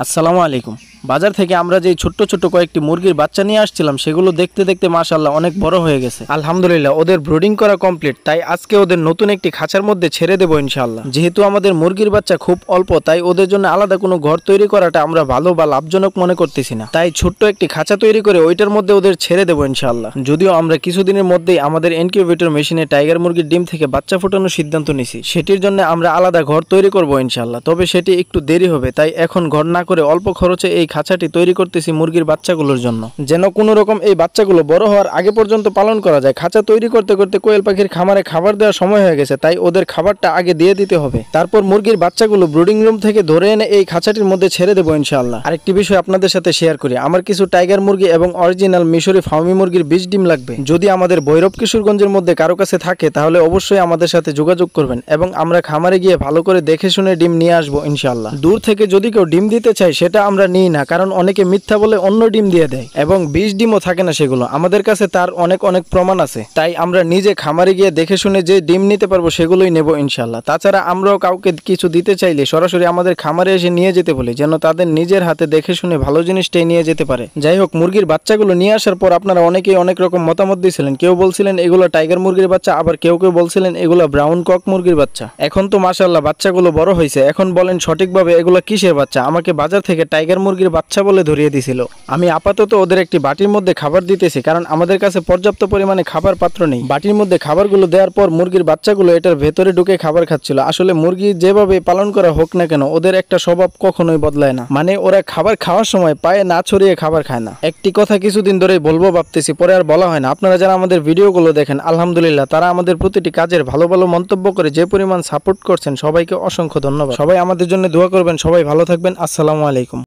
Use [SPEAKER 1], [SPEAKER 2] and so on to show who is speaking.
[SPEAKER 1] আসসালামু আলাইকুম। বাজার থেকে আমরা যে ছোট্ট ছোট্ট কয়েকটি মুরগির বাচ্চা নিয়ে আসছিলাম সেগুলো দেখতে দেখতে মাশাআল্লাহ অনেক বড় হয়ে গেছে। আলহামদুলিল্লাহ ওদের ব্রুডিং করা কমপ্লিট, তাই আজকে ওদের নতুন একটি খাঁচার মধ্যে ছেড়ে দেবো ইনশাআল্লাহ। যেহেতু আমাদের মুরগির বাচ্চা খুব অল্প, তাই ওদের জন্য আলাদা কোনো ঘর তৈরি করাটা আমরা ভালো বা লাভজনক মনে করতেছি না। তাই ছোট্ট একটি খাঁচা তৈরি করে ওইটার মধ্যে ওদের ছেড়ে দেবো ইনশাআল্লাহ। যদিও আমরা কিছুদিনের মধ্যেই আমাদের ইনকিউবেটর মেশিনে টাইগার মুরগির ডিম থেকে বাচ্চা ফোটানোর সিদ্ধান্ত নিছি। সেটির জন্য আমরা আলাদা ঘর তৈরি করবো ইনশাআল্লাহ, তবে সেটি একটু দেরি হবে। তাই এখন ঘর না করে অল্প খরচে এই খাঁচাটি তৈরি করতেছি মুরগির বাচ্চাগুলোর জন্য, যেন কোনো রকম এই বাচ্চাগুলো বড় হওয়ার আগে পর্যন্ত পালন করা যায়। খাঁচা তৈরি করতে করতে কোয়েল পাখির খামারে খাবার দেওয়ার সময় হয়ে গেছে, তাই ওদের খাবারটা আগে দিয়ে দিতে হবে। তারপর মুরগির বাচ্চাগুলো ব্রুডিং রুম থেকে ধরে এনে এই খাঁচাটির মধ্যে ছেড়ে দেবো ইনশাআল্লাহ। আরেকটি বিষয় আপনাদের সাথে শেয়ার করি, আমার কিছু টাইগার মুরগি এবং অরিজিনাল মিশরি ফার্মি মুরগির বীজ ডিম লাগবে। যদি আমাদের ভৈরব কিশোরগঞ্জের মধ্যে কারো কাছে থাকে তাহলে অবশ্যই আমাদের সাথে যোগাযোগ করবেন এবং আমরা খামারে গিয়ে ভালো করে দেখে শুনে ডিম নিয়ে আসবো ইনশাআল্লাহ। দূর থেকে যদি কেউ ডিম দিতে চায় সেটা আমরা নিই না, কারণ অনেকে মিথ্যা বলে অন্য ডিম দিয়ে দেয় এবং বীজ ডিমও থাকে না সেগুলো। আমাদের কাছে তার অনেক প্রমাণ আছে, তাই আমরা নিজে খামারে গিয়ে দেখে শুনে যে ডিম নিতে পারবো সেগুলোই নেব ইনশাআল্লাহ। তাছাড়া আমরাও কাউকে কিছু দিতে চাইলে সরাসরি আমাদের খামারে এসে নিয়ে যেতে বলি, যেন তাদের নিজের হাতে দেখে শুনে ভালো জিনিসটাই নিয়ে যেতে পারে। যাই হোক, মুরগির বাচ্চাগুলো নিয়ে আসার পর আপনারা অনেকেই অনেক রকম মতামত দিয়েছিলেন। কেউ বলছিলেন এগুলো টাইগার মুরগির বাচ্চা, আবার কেউ কেউ বলছিলেন এগুলো ব্রাউন কক মুরগির বাচ্চা। এখন তো মাশাআল্লাহ বাচ্চাগুলো বড় হয়েছে, এখন বলেন সঠিকভাবে এগুলো কিসের বাচ্চা? আমাকে বাজার থেকে টাইগার মুরগির বাচ্চা বলে ধরিয়ে দিছিল। আমি আপাতত ওদের একটি বাটির মধ্যে খাবার দিতেছি, কারণ আমাদের কাছে পর্যাপ্ত পরিমাণে খাবার পাত্র নেই। বাটির মধ্যে খাবারগুলো দেওয়ার পর মুরগির বাচ্চাগুলো এটার ভেতরে ঢুকে খাবার খাচ্ছিল। আসলে মুরগি যেভাবে পালন করা হোক না কেন, ওদের একটা স্বভাব কখনোই বদলায় না, মানে ওরা খাবার খাওয়ার সময় পায়ে না ছড়িয়ে খাবার খায় না। একটি কথা কিছুদিন ধরেই বলবো ভাবতেছি, পরে আর বলা হয় না। আপনারা যারা আমাদের ভিডিওগুলো দেখেন আলহামদুলিল্লাহ, তারা আমাদের প্রতিটি কাজের ভালো ভালো মন্তব্য করে যে পরিমাণ সাপোর্ট করছেন, সবাইকে অসংখ্য ধন্যবাদ। সবাই আমাদের জন্য দোয়া করবেন। সবাই ভালো থাকবেন। আসসালামু আলাইকুম।